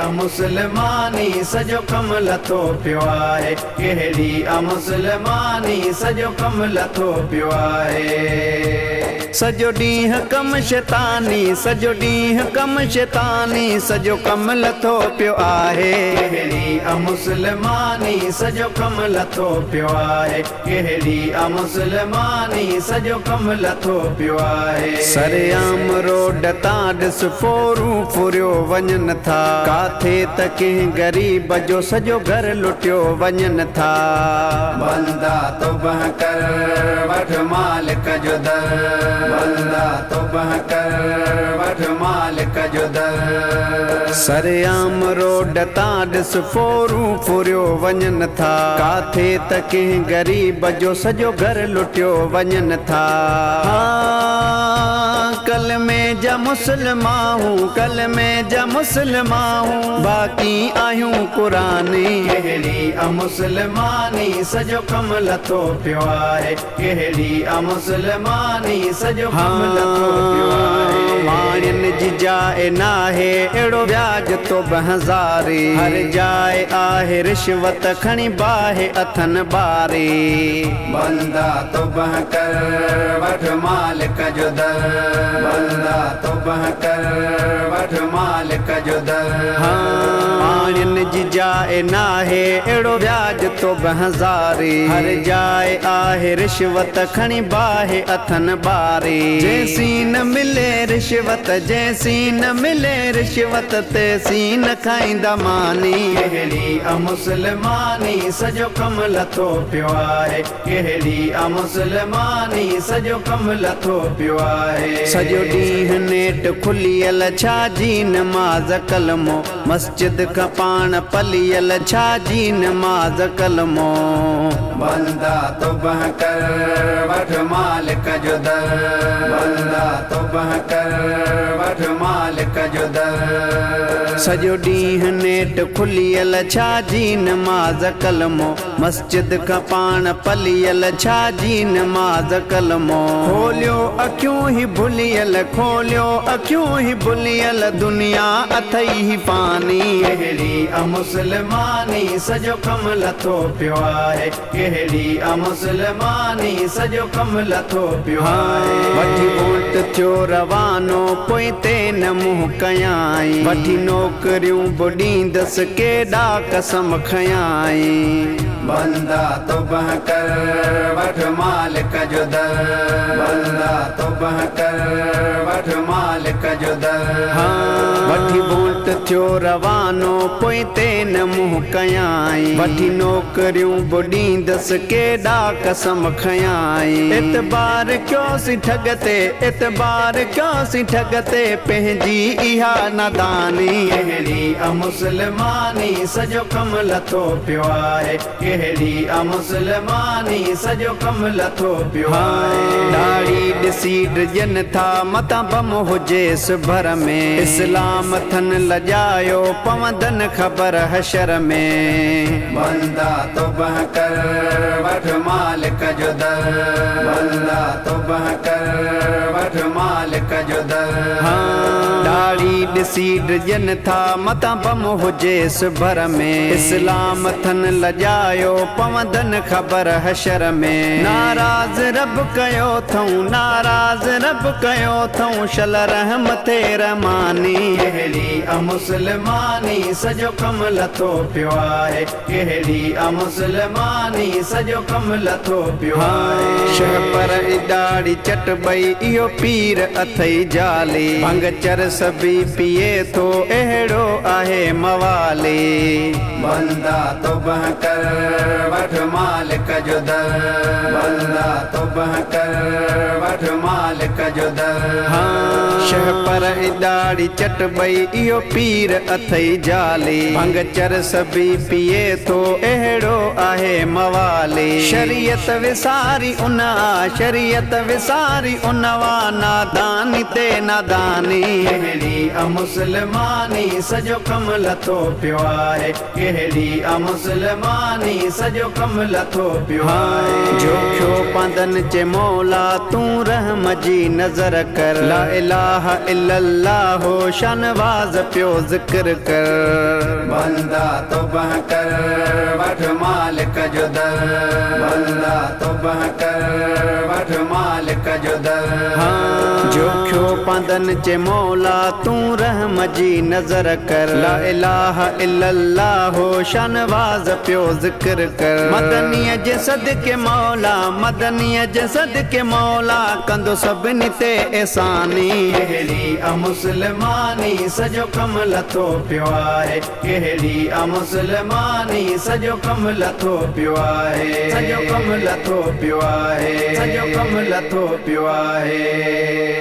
मुसलमानी सॼो कमु लथो पियो आहे, कहिड़ी मुसलमानी सॼो कमु लथो पियो आहे। सॼो ॾींहुं कमु शैतानी, सॼो ॾींहुं कमु शैतानी, सॼो कमु लथो पियो आहे, कहिड़ी मुसलमानी सॼो कमु लथो पियो आहे, कहिड़ी मुसलमानी सॼो कमु लथो पियो आहे। सरेआम रोड तां ॾिस फोरूं फुरियो वञनि था, काथे त कंहिं ग़रीब जो सॼो घर लुटियो वञनि था। बंदा तौबह कर वठ मालिक जो दर, बंदा तौबह कर वठ मालिक जो दर। सरेआम रोड तां ॾिस फोरूं फुरियो वञनि था, काथे त कंहिं ग़रीब जो सॼो घर लुटियो वञनि था। कल में जा मुसलमान हूँ, कल में जा मुसलमान हूँ, बाक़ी आहियूं कुरानी, कहिड़ी मुसलमानी सॼो कमु लथो पियो आहे, कहिड़ी मुसलमानी सॼो कमु लथो पियो आहे। माणियुनि जी जाइ नाहे अहिड़ो व्याज तो बहज़ारी, हर जाइ आहे रिश्वत खणी बाहे अथनि ॿारी। बंदा तौबह कर वठ मालिक जो दर, बंदा तौबह कर वठ मालिक जो दर। माणियुनि जी जाइ नाहे अहिड़ो व्याज तो बहज़ारी, हर जाइ आहे रिश्वत खणी बाहे अथनि ॿारी। जैसी न मिले रिश्वत, जैसी न मिले रिश्वत, तैसी न खाईंदा मानी, कहिड़ी मुसलमानी सॼो कमु लथो पियो आहे, कहिड़ी मुसलमानी सॼो कमु लथो पियो आहे। सॼो ॾींहुं नेट खुलियल छाजी नमाज़ कलमो, मस्जिद खां पाण पलियल छाजी नमाज़ कलमो। बंदा तौबह कर वठ मालिक जो दर, बंदा तौबह कर वठ मालिक जो दर। सॼो ॾींहुं नेट खुलियल छाजी नमाज़ कलमो, मस्जिद खां पाण पलियल छाजी नमाज़ कलमो। खोलियो अखियूं ही भुलियल, खोलियो अखियूं ही भुलियल, दुनिया अथई ही फानी, कहिड़ी मुसलमानी सॼो कमु लथो पियो आहे, कहिड़ी मुसलमानी सॼो कमु लथो पियो आहे। वठी वोट थियो रवानो पोइ ते न मुंहुं कयाई, वठी नौकरियूं ॾींदसि केॾा कसम खयाई। बंदा तौबह कर वठ मालिक जो दर, बंदा तौबह कर वठ मालिक जो दर। वठी वोट थियो रवानो पोइ ते न मुंहुं कयाई, वठी नौकरियूं ॾींदसि केॾा कसम खयाई। एतबार कयोसीं ठग ते, एतबार कयोसीं ठग ते, पंहिंजी इहा नादानी, कहिड़ी मुसलमानी सॼो कमु लथो पियो आहे, कहिड़ी मुसलमानी सॼो कमु लथो पियो आहे। ॾाढ़ी ॾिसी ड्रिजनि था मतां बम हुजेसि भर में, इस्लाम थन लॼायो पवंदनि ख़बर हशर में। बंदा तौबह कर वठ मालिक जो दर, बंदा तौबह कर वठ मालिक जो दर। ॾाढ़ी ॾिसी ड्रिजनि था मतां बम हुजेसि भर में, इस्लाम थन लॼायो पवंदनि ख़बर हशर में। नाराज़ रब कयो थऊं, नाराज़ रब कयो थऊं, शल रहम ते रहमानी, कहिड़ी मुसलमानी सॼो कमु लथो पियो आहे, कहिड़ी मुसलमानी सॼो कमु लथो पियो आहे। शह पर ॾाढ़ी चट ॿई इहो पीर अथई जाली, भंग चरस बि पिए थो अहिड़ो आहे मवाली। बंदा तौबह कर वठ मालिक जो दर, बंदा तौबह कर वठ मालिक जो दर। शह पर ॾाढ़ी चट ॿई इहो पीर अथई जाली, भंग चरस बि पिए थो अहिड़ो आहे मवाली। शरीयत विसारी उन आ, शरीयत विसारी उनवा, नादानी ते नादानी, कहिड़ी मुसलमानी सॼो कमु लथो पियो आहे, कहिड़ी मुसलमानी सॼो कम लथो पियो आहे जोखियो पंदन चे मौला तूं रहम जी नज़र कर ला इलाहा इल्लल्लाह शानवाज़ पियो ज़िक्र कर बंदा तौबह कर वठ मालिक जो दर बंदा तौबह कर वठ मालिक जो दर जोखियो पंदन चे मौला तूं रहम जी नज़र कर ला इलाहा इल्लल्लाह शानवाज़ पियो ज़िक्र कर मदनीअ जे सदके मौला मदनीअ जे सदके मौला कंदो सभिनी ते एहसानी कहिड़ी मुसलमानी सॼो कम लथो पियो आहे कहिड़ी मुसलमानी सॼो कम लथो पियो आहे सॼो कम लथो पियो आहे सॼो कम लथो पियो आहे